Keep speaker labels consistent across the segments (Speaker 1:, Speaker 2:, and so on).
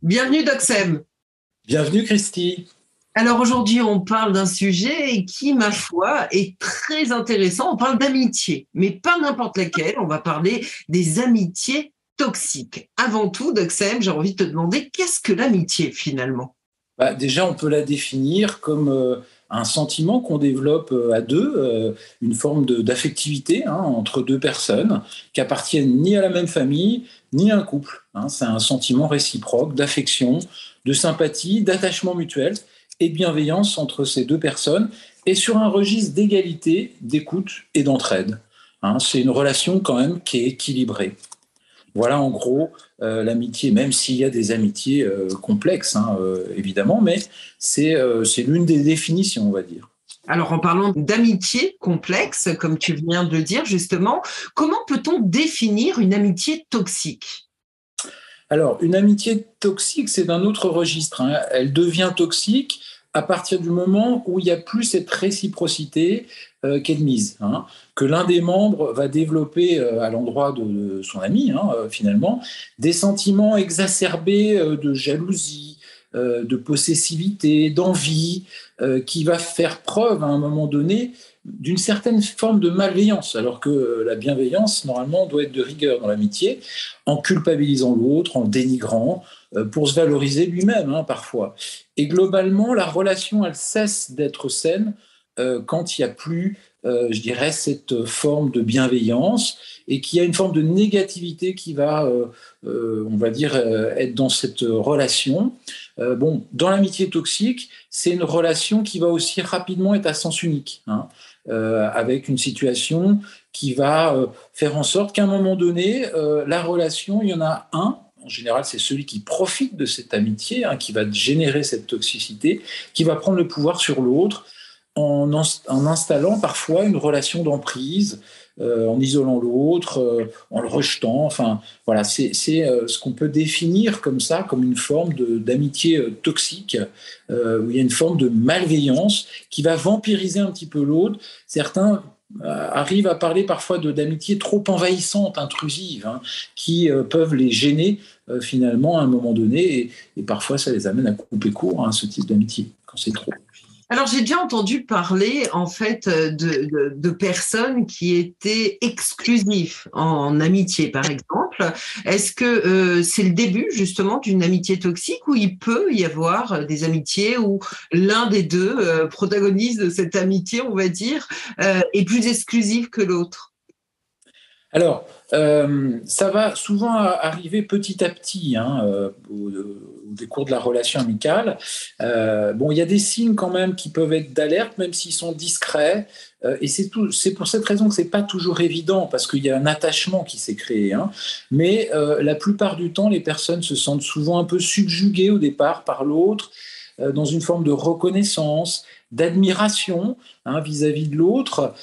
Speaker 1: Bienvenue Doxem.
Speaker 2: Bienvenue Christy.
Speaker 1: Alors aujourd'hui, on parle d'un sujet qui, ma foi, est très intéressant. On parle d'amitié, mais pas n'importe laquelle. On va parler des amitiés toxiques. Avant tout, Doxem, j'ai envie de te demander qu'est-ce que l'amitié finalement?
Speaker 2: Déjà, on peut la définir comme un sentiment qu'on développe à deux, une forme d'affectivité entre deux personnes qui appartiennent ni à la même famille, ni à un couple. C'est un sentiment réciproque d'affection, de sympathie, d'attachement mutuel et de bienveillance entre ces deux personnes et sur un registre d'égalité, d'écoute et d'entraide. C'est une relation quand même qui est équilibrée. Voilà en gros l'amitié, même s'il y a des amitiés complexes, évidemment, mais c'est l'une des définitions, on va dire.
Speaker 1: Alors, en parlant d'amitié complexe, comme tu viens de le dire justement, comment peut-on définir une amitié toxique?
Speaker 2: Alors, une amitié toxique, c'est d'un autre registre. Elle devient toxique à partir du moment où il n'y a plus cette réciprocité qui est de mise, que l'un des membres va développer à l'endroit de son ami, finalement, des sentiments exacerbés de jalousie, de possessivité, d'envie, qui va faire preuve à un moment donné d'une certaine forme de malveillance, alors que la bienveillance, normalement, doit être de rigueur dans l'amitié, en culpabilisant l'autre, en le dénigrant, pour se valoriser lui-même, parfois. Et globalement, la relation, elle cesse d'être saine quand il n'y a plus, je dirais, cette forme de bienveillance et qu'il y a une forme de négativité qui va, on va dire, être dans cette relation. Dans l'amitié toxique, c'est une relation qui va aussi rapidement être à sens unique, avec une situation qui va faire en sorte qu'à un moment donné, la relation, il y en a un, en général c'est celui qui profite de cette amitié, qui va générer cette toxicité, qui va prendre le pouvoir sur l'autre en installant parfois une relation d'emprise, en isolant l'autre, en le rejetant. Enfin, voilà, c'est ce qu'on peut définir comme ça, comme une forme d'amitié toxique, où il y a une forme de malveillance qui va vampiriser un petit peu l'autre. Certains arrivent à parler parfois d'amitié trop envahissante, intrusive, qui peuvent les gêner finalement à un moment donné, et parfois ça les amène à couper court, ce type d'amitié, quand c'est trop.
Speaker 1: Alors, j'ai déjà entendu parler, en fait, de personnes qui étaient exclusives en amitié, par exemple. Est-ce que c'est le début, justement, d'une amitié toxique ou il peut y avoir des amitiés où l'un des deux protagoniste de cette amitié, on va dire, est plus exclusif que l'autre?
Speaker 2: Alors, ça va souvent arriver petit à petit au décours de la relation amicale. Il y a des signes quand même qui peuvent être d'alerte, même s'ils sont discrets. Et c'est pour cette raison que c'est pas toujours évident, parce qu'il y a un attachement qui s'est créé. Mais la plupart du temps, les personnes se sentent souvent un peu subjuguées au départ par l'autre, dans une forme de reconnaissance, d'admiration vis-à-vis de l'autre,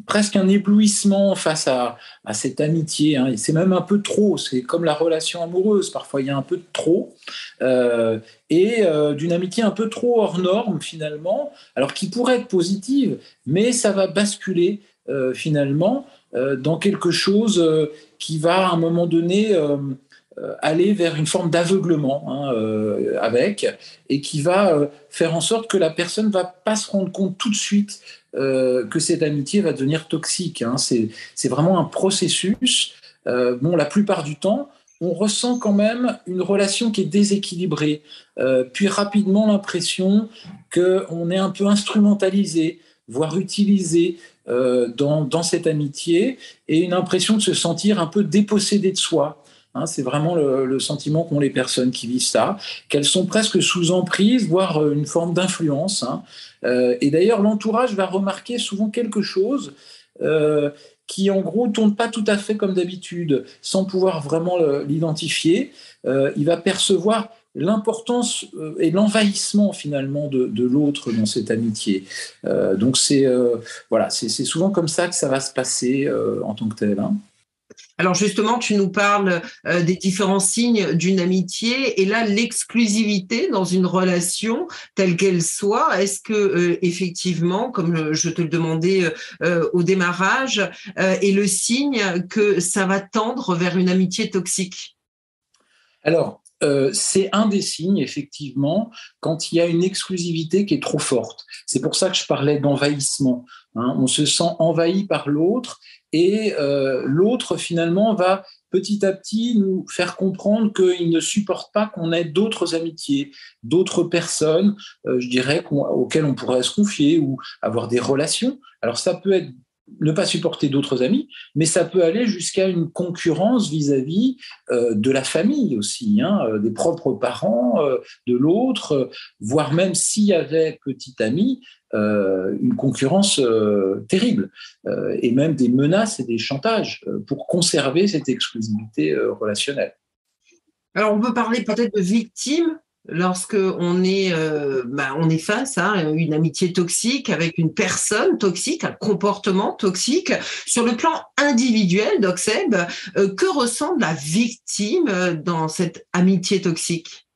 Speaker 2: presque un éblouissement face à cette amitié. Et c'est même un peu trop, c'est comme la relation amoureuse, parfois il y a un peu de trop, d'une amitié un peu trop hors norme finalement, alors qui pourrait être positive, mais ça va basculer finalement dans quelque chose qui va à un moment donné aller vers une forme d'aveuglement avec, et qui va faire en sorte que la personne ne va pas se rendre compte tout de suite que cette amitié va devenir toxique. C'est vraiment un processus. La plupart du temps, on ressent quand même une relation qui est déséquilibrée, puis rapidement l'impression qu'on est un peu instrumentalisé, voire utilisé dans cette amitié, et une impression de se sentir un peu dépossédé de soi. C'est vraiment le sentiment qu'ont les personnes qui vivent ça, qu'elles sont presque sous emprise, voire une forme d'influence. Et d'ailleurs, l'entourage va remarquer souvent quelque chose qui, en gros, ne tourne pas tout à fait comme d'habitude, sans pouvoir vraiment l'identifier. Il va percevoir l'importance et l'envahissement finalement de l'autre dans cette amitié. Donc c'est souvent comme ça que ça va se passer en tant que tel.
Speaker 1: Alors justement, tu nous parles des différents signes d'une amitié et là, l'exclusivité dans une relation telle qu'elle soit, est-ce que effectivement, comme je te le demandais au démarrage, est le signe que ça va tendre vers une amitié toxique?
Speaker 2: Alors, c'est un des signes, effectivement, quand il y a une exclusivité qui est trop forte. C'est pour ça que je parlais d'envahissement. On se sent envahi par l'autre et l'autre, finalement, va petit à petit nous faire comprendre qu'il ne supporte pas qu'on ait d'autres amitiés, d'autres personnes, je dirais, auxquelles on pourrait se confier ou avoir des relations. Alors ça peut être ne pas supporter d'autres amis, mais ça peut aller jusqu'à une concurrence vis-à-vis de la famille aussi, des propres parents, de l'autre, voire même s'il y avait petit ami, une concurrence terrible, et même des menaces et des chantages pour conserver cette exclusivité relationnelle.
Speaker 1: Alors, on peut parler peut-être de victime lorsque on est face à une amitié toxique avec une personne toxique, un comportement toxique. Sur le plan individuel, Doc Seb, que ressent la victime dans cette amitié toxique?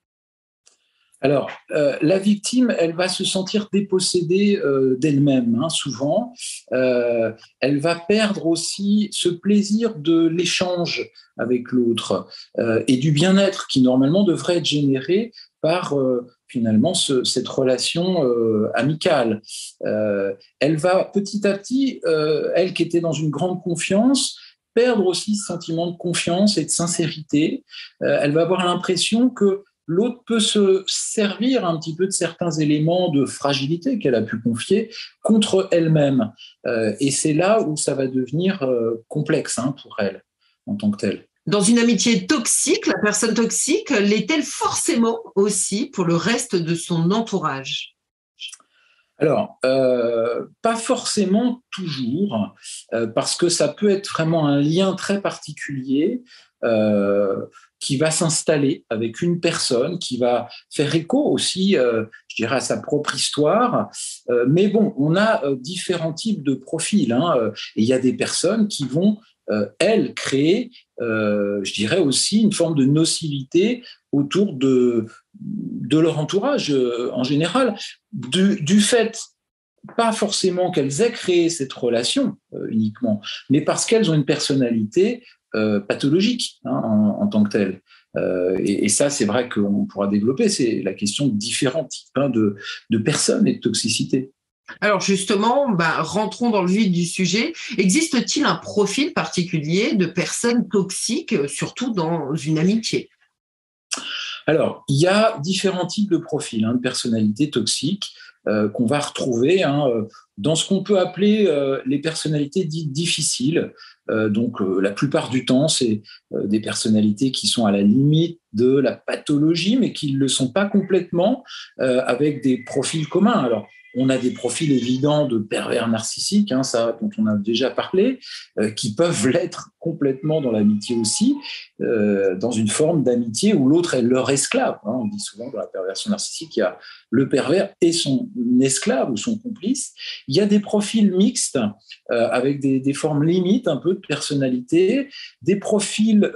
Speaker 2: Alors, la victime, elle va se sentir dépossédée d'elle-même, souvent. Elle va perdre aussi ce plaisir de l'échange avec l'autre et du bien-être qui, normalement, devrait être généré par, finalement, cette relation amicale. Elle va petit à petit, elle qui était dans une grande confiance, perdre aussi ce sentiment de confiance et de sincérité. Elle va avoir l'impression que l'autre peut se servir un petit peu de certains éléments de fragilité qu'elle a pu confier contre elle-même. Et c'est là où ça va devenir complexe pour elle, en tant que telle.
Speaker 1: Dans une amitié toxique, la personne toxique l'est-elle forcément aussi pour le reste de son entourage?
Speaker 2: Alors, pas forcément toujours, parce que ça peut être vraiment un lien très particulier qui va s'installer avec une personne, qui va faire écho aussi, je dirais, à sa propre histoire. Mais bon, on a différents types de profils, et il y a des personnes qui vont, elles, créer, je dirais aussi, une forme de nocivité autour de leur entourage en général, du fait pas forcément qu'elles aient créé cette relation uniquement, mais parce qu'elles ont une personnalité pathologique en tant que telle. Et ça, c'est vrai qu'on pourra développer, c'est la question de différents types de personnes et de toxicité.
Speaker 1: Alors justement, rentrons dans le vif du sujet. Existe-t-il un profil particulier de personnes toxiques, surtout dans une amitié?
Speaker 2: Alors, il y a différents types de profils de personnalités toxiques qu'on va retrouver dans ce qu'on peut appeler les personnalités dites difficiles. Donc, la plupart du temps, c'est des personnalités qui sont à la limite de la pathologie, mais qui ne le sont pas complètement, avec des profils communs. Alors, on a des profils évidents de pervers narcissiques, ça dont on a déjà parlé, qui peuvent l'être complètement dans l'amitié aussi, dans une forme d'amitié où l'autre est leur esclave. On dit souvent dans la perversion narcissique, il y a le pervers et son esclave ou son complice. Il y a des profils mixtes avec des formes limites un peu de personnalité, des profils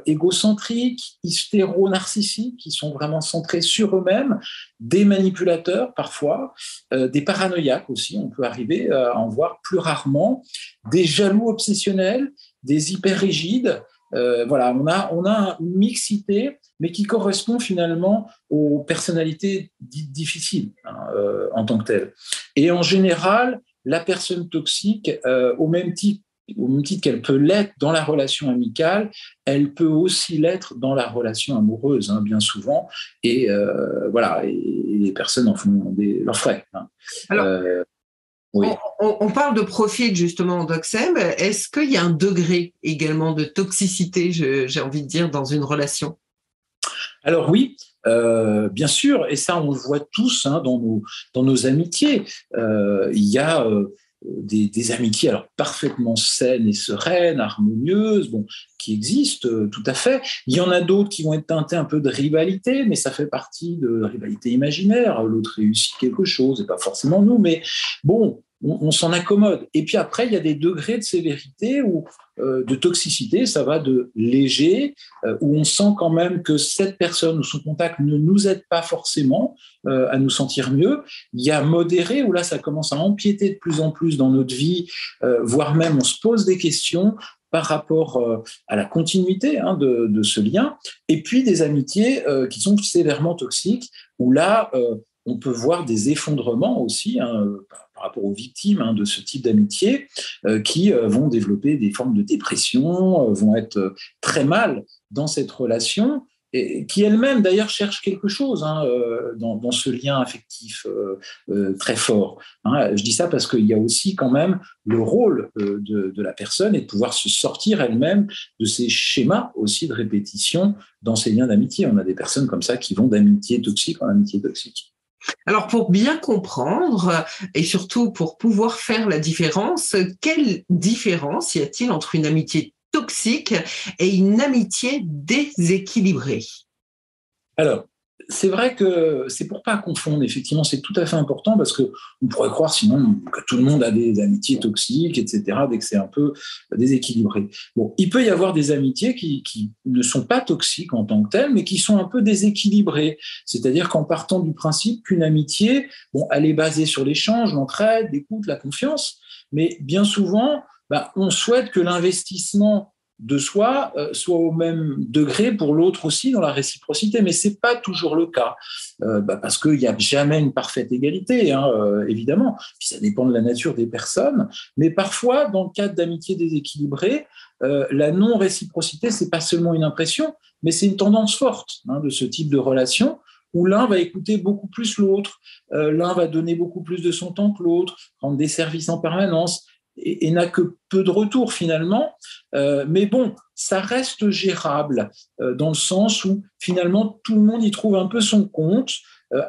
Speaker 2: égocentriques, hystéro-narcissiques qui sont vraiment centrés sur eux-mêmes, des manipulateurs parfois, des paranoïaques aussi, on peut arriver à en voir plus rarement, des jaloux obsessionnels, des hyper rigides. Voilà, on a une mixité, mais qui correspond finalement aux personnalités dites difficiles en tant que telles. Et en général, la personne toxique, au même titre qu'elle peut l'être dans la relation amicale, elle peut aussi l'être dans la relation amoureuse, bien souvent. Et voilà, et les personnes en font leurs frais.
Speaker 1: Alors,
Speaker 2: oui.
Speaker 1: on parle de profil justement, Doc Seb. Est-ce qu'il y a un degré également de toxicité, j'ai envie de dire, dans une relation?
Speaker 2: Alors oui, bien sûr, et ça on le voit tous dans nos amitiés. Il y a des amitiés alors parfaitement saines et sereines, harmonieuses, qui existent tout à fait. Il y en a d'autres qui vont être teintées un peu de rivalité, mais ça fait partie de la rivalité imaginaire. L'autre réussit quelque chose, et pas forcément nous, mais bon, on s'en accommode. Et puis après, il y a des degrés de sévérité ou de toxicité, ça va de léger, où on sent quand même que cette personne ou son contact ne nous aide pas forcément à nous sentir mieux. Il y a modéré, où là, ça commence à empiéter de plus en plus dans notre vie, voire même on se pose des questions. par rapport à la continuité de ce lien, et puis des amitiés qui sont sévèrement toxiques, où là, on peut voir des effondrements aussi par rapport aux victimes de ce type d'amitié qui vont développer des formes de dépression, vont être très mal dans cette relation, et qui elle-même d'ailleurs cherche quelque chose dans ce lien affectif très fort. Je dis ça parce qu'il y a aussi quand même le rôle de la personne et de pouvoir se sortir elle-même de ces schémas aussi de répétition dans ces liens d'amitié. On a des personnes comme ça qui vont d'amitié toxique en amitié toxique.
Speaker 1: Alors, pour bien comprendre et surtout pour pouvoir faire la différence, quelle différence y a-t-il entre une amitié toxique et une amitié déséquilibrée?
Speaker 2: Alors, c'est vrai que c'est pour pas confondre, effectivement, c'est tout à fait important parce qu'on pourrait croire sinon que tout le monde a des amitiés toxiques, etc., dès que c'est un peu déséquilibré. Bon, il peut y avoir des amitiés qui ne sont pas toxiques en tant que telles, mais qui sont un peu déséquilibrées. C'est-à-dire qu'en partant du principe qu'une amitié, bon, elle est basée sur l'échange, l'entraide, l'écoute, la confiance, mais bien souvent, on souhaite que l'investissement de soi soit au même degré pour l'autre aussi dans la réciprocité, mais c'est pas toujours le cas parce qu'il n'y a jamais une parfaite égalité, évidemment. Puis ça dépend de la nature des personnes, mais parfois dans le cadre d'amitié déséquilibrée, la non-réciprocité c'est pas seulement une impression, mais c'est une tendance forte de ce type de relation où l'un va écouter beaucoup plus l'autre, l'un va donner beaucoup plus de son temps que l'autre, rendre des services en permanence, et n'a que peu de retour finalement. Mais bon, ça reste gérable dans le sens où finalement tout le monde y trouve un peu son compte,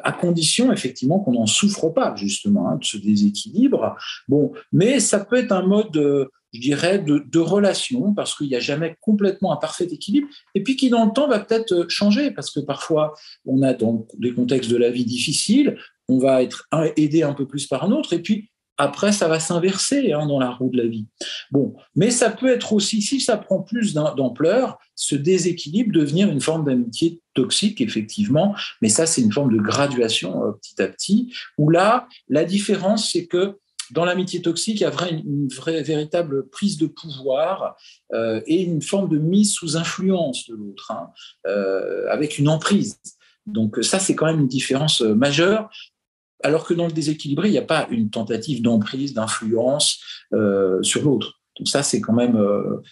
Speaker 2: à condition effectivement qu'on n'en souffre pas justement de ce déséquilibre. Bon, mais ça peut être un mode, je dirais, de relation parce qu'il n'y a jamais complètement un parfait équilibre et puis qui dans le temps va peut-être changer parce que parfois on a dans des contextes de la vie difficiles, on va être aidé un peu plus par un autre et puis après, ça va s'inverser dans la roue de la vie. Bon, mais ça peut être aussi, si ça prend plus d'ampleur, ce déséquilibre devenir une forme d'amitié toxique, effectivement. Mais ça, c'est une forme de graduation petit à petit, où là, la différence, c'est que dans l'amitié toxique, il y a une véritable prise de pouvoir et une forme de mise sous influence de l'autre, avec une emprise. Donc ça, c'est quand même une différence majeure. Alors que dans le déséquilibré, il n'y a pas une tentative d'emprise, d'influence sur l'autre. Donc ça, c'est quand même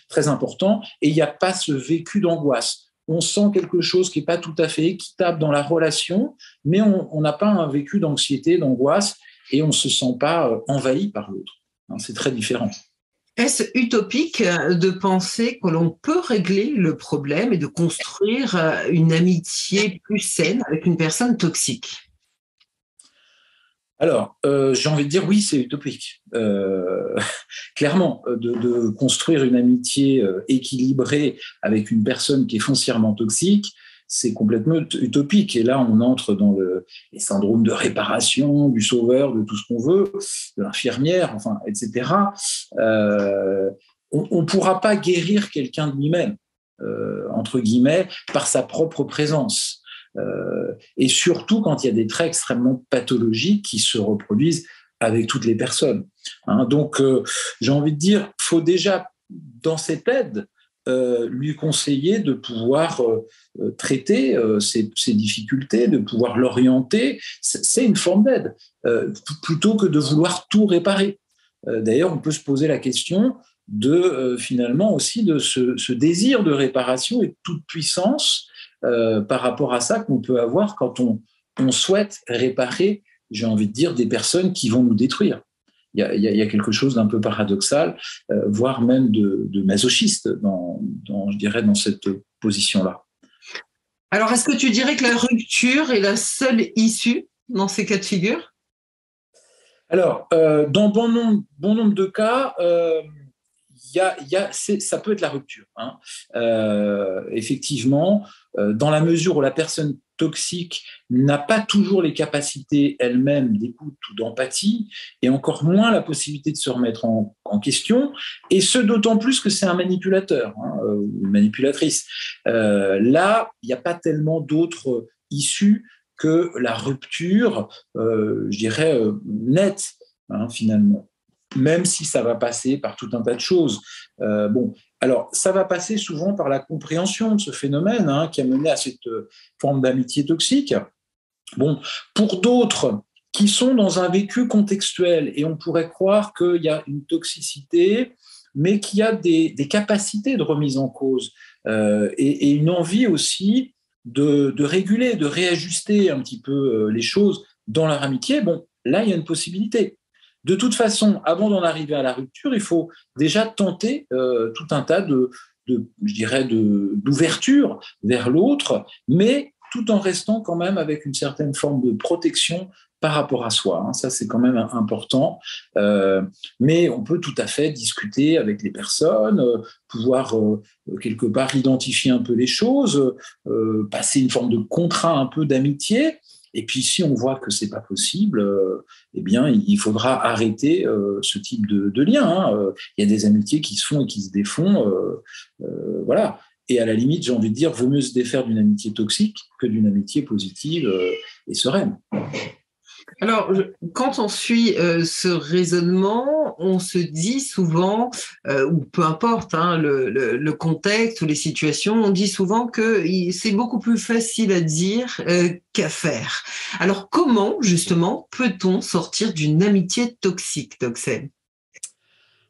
Speaker 2: très important. Et il n'y a pas ce vécu d'angoisse. On sent quelque chose qui n'est pas tout à fait équitable dans la relation, mais on n'a pas un vécu d'anxiété, d'angoisse, et on ne se sent pas envahi par l'autre. C'est très différent.
Speaker 1: Est-ce utopique de penser que l'on peut régler le problème et de construire une amitié plus saine avec une personne toxique ?
Speaker 2: Alors, j'ai envie de dire oui, c'est utopique. Clairement, de construire une amitié équilibrée avec une personne qui est foncièrement toxique, c'est complètement utopique. Et là, on entre dans les syndromes de réparation, du sauveur, de tout ce qu'on veut, de l'infirmière, enfin, etc. On ne pourra pas guérir quelqu'un de lui-même, entre guillemets, par sa propre présence. Et surtout quand il y a des traits extrêmement pathologiques qui se reproduisent avec toutes les personnes. Donc, j'ai envie de dire, il faut déjà, dans cette aide, lui conseiller de pouvoir traiter ses difficultés, de pouvoir l'orienter. C'est une forme d'aide, plutôt que de vouloir tout réparer. D'ailleurs, on peut se poser la question de finalement aussi de ce désir de réparation et de toute puissance par rapport à ça qu'on peut avoir quand on souhaite réparer, j'ai envie de dire, des personnes qui vont nous détruire. Il y a quelque chose d'un peu paradoxal, voire même de masochiste je dirais, dans cette position-là.
Speaker 1: Alors, est-ce que tu dirais que la rupture est la seule issue dans ces cas de figure ?
Speaker 2: Alors, dans bon nombre de cas, ça peut être la rupture. Effectivement, dans la mesure où la personne toxique n'a pas toujours les capacités elle-même d'écoute ou d'empathie, et encore moins la possibilité de se remettre en question, et ce d'autant plus que c'est un manipulateur, une manipulatrice. Là, il n'y a pas tellement d'autres issues que la rupture, je dirais, nette, finalement. Même si ça va passer par tout un tas de choses. Alors, ça va passer souvent par la compréhension de ce phénomène qui a mené à cette forme d'amitié toxique. Bon, pour d'autres qui sont dans un vécu contextuel, et on pourrait croire qu'il y a une toxicité, mais qu'il y a des capacités de remise en cause et une envie aussi de réguler, de réajuster un petit peu les choses dans leur amitié. Bon, là, il y a une possibilité. De toute façon, avant d'en arriver à la rupture, il faut déjà tenter tout un tas d'ouverture vers l'autre, mais tout en restant quand même avec une certaine forme de protection par rapport à soi. Ça, c'est quand même important. Mais on peut tout à fait discuter avec les personnes, pouvoir quelque part identifier un peu les choses, passer une forme de contrat un peu d'amitié. Et puis, si on voit que c'est pas possible, eh bien, il faudra arrêter ce type de lien. Il y a des amitiés qui se font et qui se défont. Voilà. Et à la limite, j'ai envie de dire, vaut mieux se défaire d'une amitié toxique que d'une amitié positive et sereine.
Speaker 1: Alors, quand on suit ce raisonnement, on se dit souvent, ou peu importe le contexte ou les situations, on dit souvent que c'est beaucoup plus facile à dire qu'à faire. Alors, comment, justement, peut-on sortir d'une amitié toxique, Toxel ?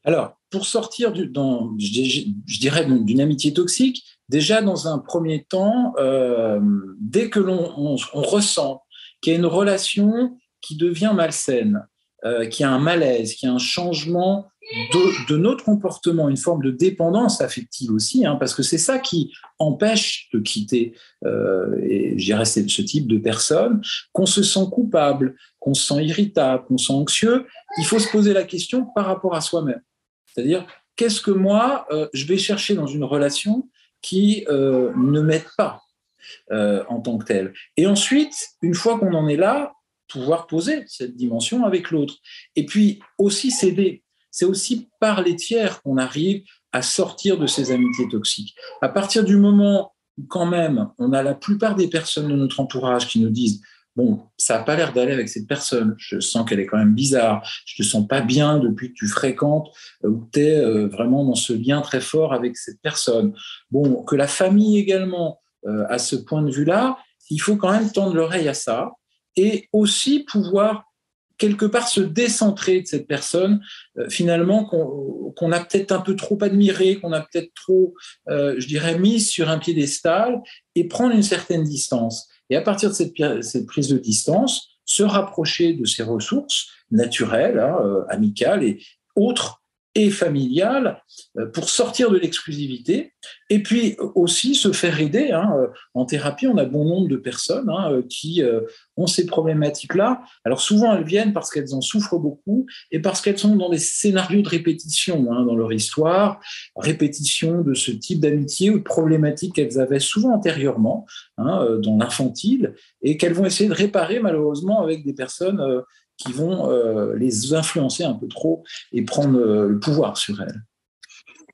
Speaker 2: Alors, pour sortir je dirais d'une amitié toxique, déjà dans un premier temps, dès que on ressent qu'il y a une relation qui devient malsaine, qu'il y a un malaise, qu'il y a un changement de notre comportement, une forme de dépendance affective aussi, parce que c'est ça qui empêche de quitter, et je dirais ce type de personne, qu'on se sent coupable, qu'on se sent irritable, qu'on se sent anxieux, il faut se poser la question par rapport à soi-même. C'est-à-dire, qu'est-ce que moi, je vais chercher dans une relation qui ne m'aide pas en tant que telle. Et ensuite, une fois qu'on en est là, pouvoir poser cette dimension avec l'autre. Et puis aussi s'aider. C'est aussi par les tiers qu'on arrive à sortir de ces amitiés toxiques. À partir du moment où quand même on a la plupart des personnes de notre entourage qui nous disent bon, ça n'a pas l'air d'aller avec cette personne, je sens qu'elle est quand même bizarre, je ne te sens pas bien depuis que tu fréquentes ou tu es vraiment dans ce lien très fort avec cette personne. Bon, que la famille également, à ce point de vue-là, il faut quand même tendre l'oreille à ça et aussi pouvoir quelque part se décentrer de cette personne finalement qu'on a peut-être un peu trop admirée, qu'on a peut-être trop, je dirais, mise sur un piédestal et prendre une certaine distance. Et à partir de cette prise de distance, se rapprocher de ses ressources naturelles, amicales et autres et familiales pour sortir de l'exclusivité et puis aussi se faire aider. En thérapie, on a bon nombre de personnes qui ont ces problématiques-là. Alors souvent, elles viennent parce qu'elles en souffrent beaucoup et parce qu'elles sont dans des scénarios de répétition dans leur histoire, répétition de ce type d'amitié ou de problématiques qu'elles avaient souvent antérieurement dans l'infantile et qu'elles vont essayer de réparer malheureusement avec des personnes qui vont les influencer un peu trop et prendre le pouvoir sur elles.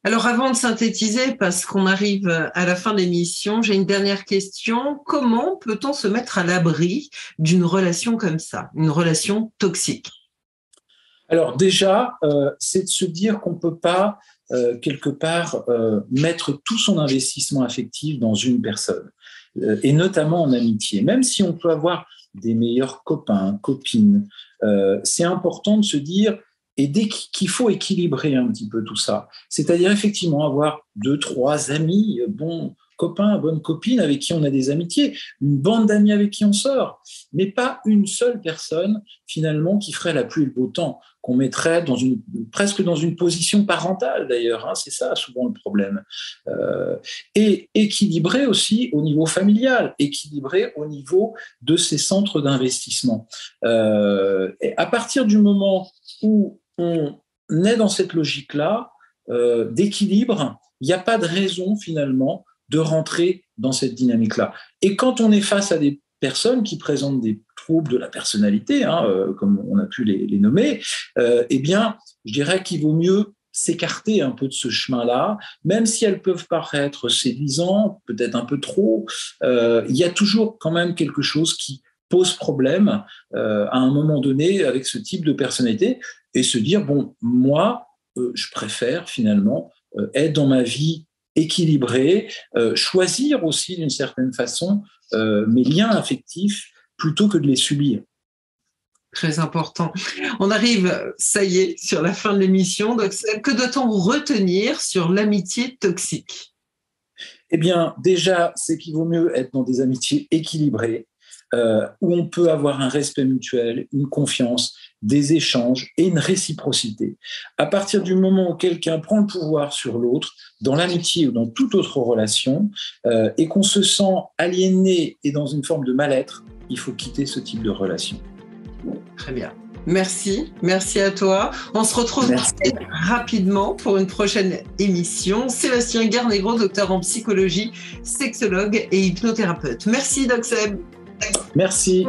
Speaker 1: Alors, avant de synthétiser, parce qu'on arrive à la fin de l'émission, j'ai une dernière question. Comment peut-on se mettre à l'abri d'une relation comme ça, une relation toxique ?
Speaker 2: Alors déjà, c'est de se dire qu'on ne peut pas, quelque part, mettre tout son investissement affectif dans une personne, et notamment en amitié. Même si on peut avoir des meilleurs copains, copines, c'est important de se dire et dès qu'il faut équilibrer un petit peu tout ça. C'est-à-dire effectivement avoir 2, 3 amis, bons copains, bonnes copines avec qui on a des amitiés, une bande d'amis avec qui on sort, mais pas une seule personne finalement qui ferait la pluie et le beau temps, qu'on mettrait presque dans une position parentale d'ailleurs, c'est ça souvent le problème. Et équilibré aussi au niveau familial, équilibré au niveau de ces centres d'investissement. Et à partir du moment où on est dans cette logique-là d'équilibre, il n'y a pas de raison finalement de rentrer dans cette dynamique-là. Et quand on est face à des personnes qui présentent des troubles de la personnalité, comme on a pu les nommer, eh bien, je dirais qu'il vaut mieux s'écarter un peu de ce chemin-là, même si elles peuvent paraître séduisantes, peut-être un peu trop, il y a toujours quand même quelque chose qui pose problème à un moment donné avec ce type de personnalité et se dire, bon, moi, je préfère finalement être dans ma vie équilibrée, choisir aussi d'une certaine façon mes liens affectifs plutôt que de les subir.
Speaker 1: Très important. On arrive, ça y est, sur la fin de l'émission. Donc, que doit-on retenir sur l'amitié toxique?
Speaker 2: Eh bien, déjà, c'est qu'il vaut mieux être dans des amitiés équilibrées, où on peut avoir un respect mutuel, une confiance, des échanges et une réciprocité. À partir du moment où quelqu'un prend le pouvoir sur l'autre, dans l'amitié ou dans toute autre relation, et qu'on se sent aliéné et dans une forme de mal-être, il faut quitter ce type de relation.
Speaker 1: Très bien. Merci à toi. On se retrouve rapidement pour une prochaine émission. Sébastien Garnegro, docteur en psychologie, sexologue et hypnothérapeute. Merci, Doc Seb.
Speaker 2: Merci.